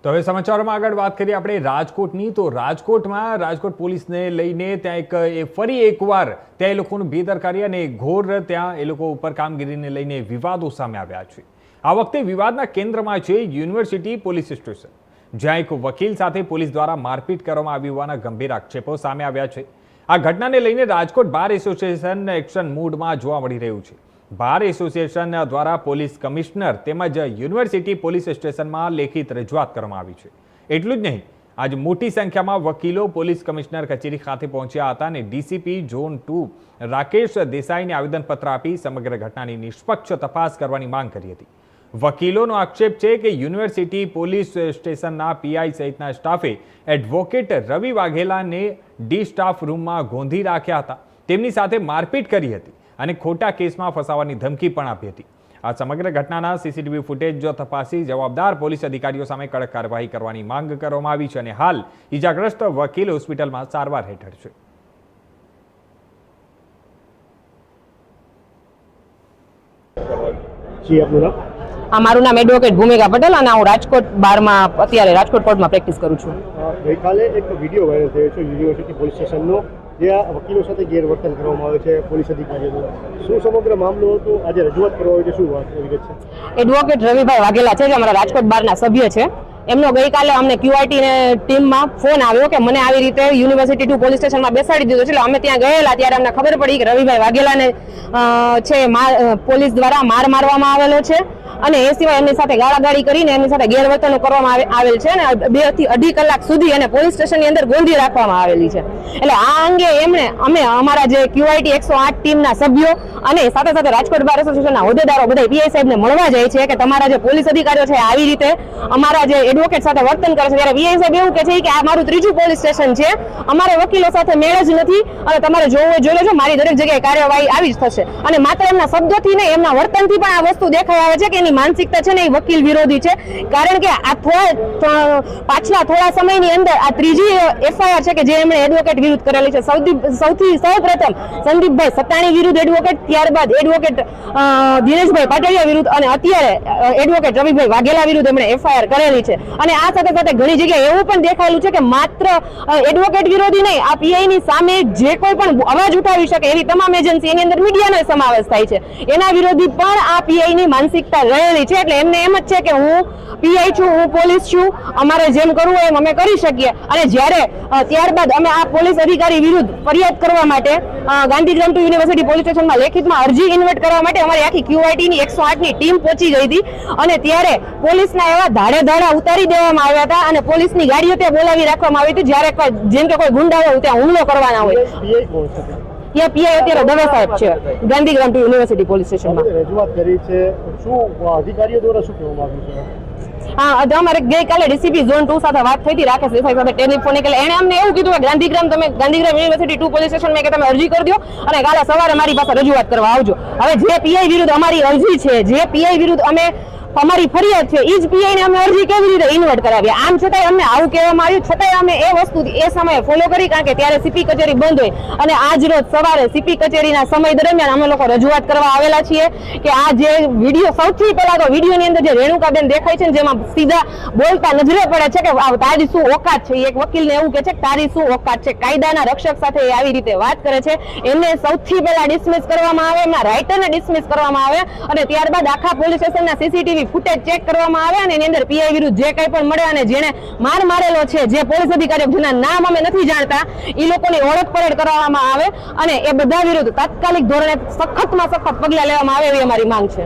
તો હવે સમાચારોમાં આગળ વાત કરીએ આપણે રાજકોટની। તો રાજકોટમાં રાજકોટ પોલીસને લઈને ત્યાં ફરી એકવાર ત્યાં એ લોકોનું બેદરકારી અને ઘોર ત્યાં એ લોકો ઉપર કામગીરીને લઈને વિવાદો સામે આવ્યા છે। આ વખતે વિવાદના કેન્દ્રમાં છે યુનિવર્સિટી પોલીસ સ્ટેશન, જ્યાં એક વકીલ સાથે પોલીસ દ્વારા મારપીટ કરવામાં આવી હોવાના ગંભીર આક્ષેપો સામે આવ્યા છે। આ ઘટનાને લઈને રાજકોટ બાર એસોસિએશન એક્શન મૂડમાં જોવા મળી રહ્યું છે। બાર એસોસિએશન દ્વારા પોલીસ કમિશનર તેમજ યુનિવર્સિટી પોલીસ સ્ટેશનમાં લેખિત રજૂઆત કરવામાં આવી છે। એટલું જ નહીં, આજ મોટી સંખ્યામાં વકીલો પોલીસ કમિશનર કચેરી ખાતે પહોંચ્યા હતા અને ડીસીપી ઝોન 2 રાકેશ દેસાઈને આવેદનપત્ર આપી સમગ્ર ઘટનાની નિષ્પક્ષ તપાસ કરવાની માંગ કરી હતી। વકીલોનો આક્ષેપ છે કે યુનિવર્સિટી પોલીસ સ્ટેશનના પીઆઈ સહિતના સ્ટાફે એડવોકેટ રવિ વાઘેલાને ડી સ્ટાફ રૂમમાં ગોંધી રાખ્યા હતા, તેમની સાથે મારપીટ કરી હતી અને ખોટા કેસમાં ફસાવાની ધમકી પણ આપી હતી। આ સમગ્ર ઘટનાના સીસીટીવી ફૂટેજ તપાસી જવાબદાર પોલીસ અધિકારીઓ સામે કડક કાર્યવાહી કરવાની માંગ કરવામાં આવી છે અને હાલ ઈજાગ્રસ્ત વકીલ હોસ્પિટલમાં સારવાર હેઠળ છે। મારું નામ એડવોકેટ ભૂમિકા પટેલ અને હું રાજકોટ બારમાં અત્યારે રાજકોટ કોર્ટમાં પ્રેક્ટિસ કરું છું। ગઈકાલે એક વિડીયો વાયરલ થયો છે યુનિવર્સિટી પોલીસ સ્ટેશનનો, જ્યાં વકીલો સાથે ગેરવર્તન કરવામાં આવે છે પોલીસ અધિકારીઓ દ્વારા। શું સમગ્ર મામલો હતો? આજે રજૂઆત કરવા હોય છે, શું વાત વિગત છે? એડવોકેટ રવિભાઈ વાઘેલા છે, જે અમારા રાજકોટ બારના સભ્ય છે। એમનો ગઈકાલે અમને ક્યુઆરટી ટીમમાં ફોન આવ્યો કે મને આવી રીતે યુનિવર્સિટી 2 પોલીસ સ્ટેશનમાં બેસાડી દીધો છે। એટલે અમે ત્યાં ગયેલા ત્યારે અમને ખબર પડી કે રવિભાઈ વાઘેલાને પોલીસ દ્વારા માર મારવામાં આવેલો છે અને એ સિવાય એમની સાથે ગાળાગાળી કરીને એમની સાથે ગેરવર્તન કરવામાં આવેલ છે અને 2 થી 2.5 કલાક સુધી એને પોલીસ સ્ટેશનની અંદર ગોંધી રાખવામાં આવેલી છે। એટલે આ અંગે અમે અમારા જે ક્યુઆરટી 108 ટીમના સભ્યો અને સાથે સાથે રાજકોટ બાર એસોસિએશનના હોદ્દેદારો બધા પીઆઈ સાહેબને મળવા જાય છે કે તમારા જે પોલીસ અધિકારીઓ છે આવી રીતે અમારા જે એડવોકેટ સાથે વર્તન કરે છે। ત્યારે પીઆઈ સાહેબ એવું કહે છે કે આ મારું 3જું પોલીસ સ્ટેશન છે, અમારે વકીલો સાથે મેળ જ નથી અને તમારે જોવું હોય જોઈ લેજો, મારી દરેક જગ્યાએ કાર્યવાહી આવી જ થશે। અને માત્ર એમના શબ્દોથી નહીં, એમના વર્તનથી પણ આ વસ્તુ દેખાઈ આવે છે કે એની માનસિકતા છે ને એ વકીલ વિરોધી છે। કારણ કે આ પાછલા થોડા સમયની અંદર આ 3જી એફઆઈઆર છે કે જે એમણે એડવોકેટ વિરુદ્ધ કરેલી છે। સૌપ્રથમ સંદીપભાઈ સત્તાણી વિરુદ્ધ એડવોકેટ, ત્યારબાદ એડવોકેટ દિનેશભાઈ પાટડિયા વિરુદ્ધ અને અત્યારે એડવોકેટ રવિભાઈ વાઘેલા વિરુદ્ધ એમણે એફઆઈઆર કરેલી છે। અને આ સાથે સાથે ઘણી જગ્યાએ એવું પણ દેખાયેલું છે કે માત્ર એડવોકેટ વિરોધી નહીં, આ પીઆઈ ની સામે જે કોઈ પણ અવાજ ઉઠાવી શકે એવી તમામ એજન્સી, એની અંદર મીડિયાનો સમાવેશ થાય છે, એના વિરોધી પણ આ પીઆઈ ની માનસિકતા રહેલી છે। એટલે એમને એમ જ છે કે હું પીઆઈ છું, હું પોલીસ છું, અમારે જેમ કરવું એમ અમે કરી શકીએ। અને જ્યારે ત્યારબાદ અમે આ પોલીસ અધિકારી વિરુદ્ધ ફરિયાદ કરવા માટે ગાંધીગ્રામ ટુ યુનિવર્સિટી પોલીસ સ્ટેશનમાં લેખિતમાં અરજી ઇન્વેટ કરવા માટે અમારી આખી ક્યુઆરટી ની 108 ની ટીમ પહોંચી ગઈ હતી અને ત્યારે પોલીસના એવા ધાડા ઉતારી દેવામાં આવ્યા હતા અને પોલીસની ગાડીઓ ત્યાં બોલાવી રાખવામાં આવી હતી, જ્યારે જેમ કે કોઈ ગુંડાઓ ત્યાં હુમલો કરવાના હોય। ત્યાં પીઆઈ અત્યારે દવે સાહેબ છે, ગાંધીગ્રામ ટુ યુનિવર્સિટી પોલીસ સ્ટેશનમાં રજૂઆત કરી છે। શું અધિકારીઓ દ્વારા શું કહેવામાં આવ્યું છે? હા, અમારે ગઈકાલે ડીસીપી ઝોન 2 સાથે વાત થઈ હતી, રાકેશ દેસાઈ સાથે ટેલિફોનિક। એને અમને એવું કીધું કે ગાંધીગ્રામ યુનિવર્સિટી 2 પોલીસ સ્ટેશન કે તમે અરજી કરી દો અને કાલે સવારે મારી પાસે રજૂઆત કરવા આવજો। હવે જે પીઆઈ વિરુદ્ધ અમારી અરજી છે, જે પીઆઈ વિરુદ્ધ અમારી ફરિયાદ છે, એ જ પીઆઈને અમે અરજી કેવી રીતે ઇન્વર્ટ કરાવી? આમ છતાંય અમને આવું કહેવામાં આવ્યું, છતાંય અમે એ વસ્તુ એ સમયે ફોલો કરી, કારણ કે ત્યારે સીપી કચેરી બંધ હોય અને આજ રોજ સવારે સીપી કચેરીના સમય દરમિયાન અમે લોકો રજૂઆત કરવા આવેલા છીએ કે આ જે વિડીયો, સૌથી પહેલા તો વિડીયોની અંદર જે રેણુકાબેન દેખાય છે ને, જેમાં સીધા બોલતા નજરે પડે છે કે તારી શું ઓકાત છે, એક વકીલને એવું કહે છે કે તારી શું ઓકાત છે, કાયદાના રક્ષક સાથે આવી રીતે વાત કરે છે। એમને સૌથી પહેલા ડિસમિસ કરવામાં આવે, એમના રાઇટરને ડિસમિસ કરવામાં આવે અને ત્યારબાદ આખા પોલીસ સ્ટેશનના સીસીટીવી ફૂટેજ ચેક કરવામાં આવે અને એની અંદર પીઆઈ વિરુદ્ધ જે કંઈ પણ મળે અને જેને માર મારેલો છે, જે પોલીસ અધિકારીઓ જેના નામ અમે નથી જાણતા, એ લોકોની ઓળખ પરેડ કરવામાં આવે અને એ બધા વિરુદ્ધ તાત્કાલિક ધોરણે સખતમાં સખત પગલાં લેવામાં આવે એવી અમારી માંગ છે।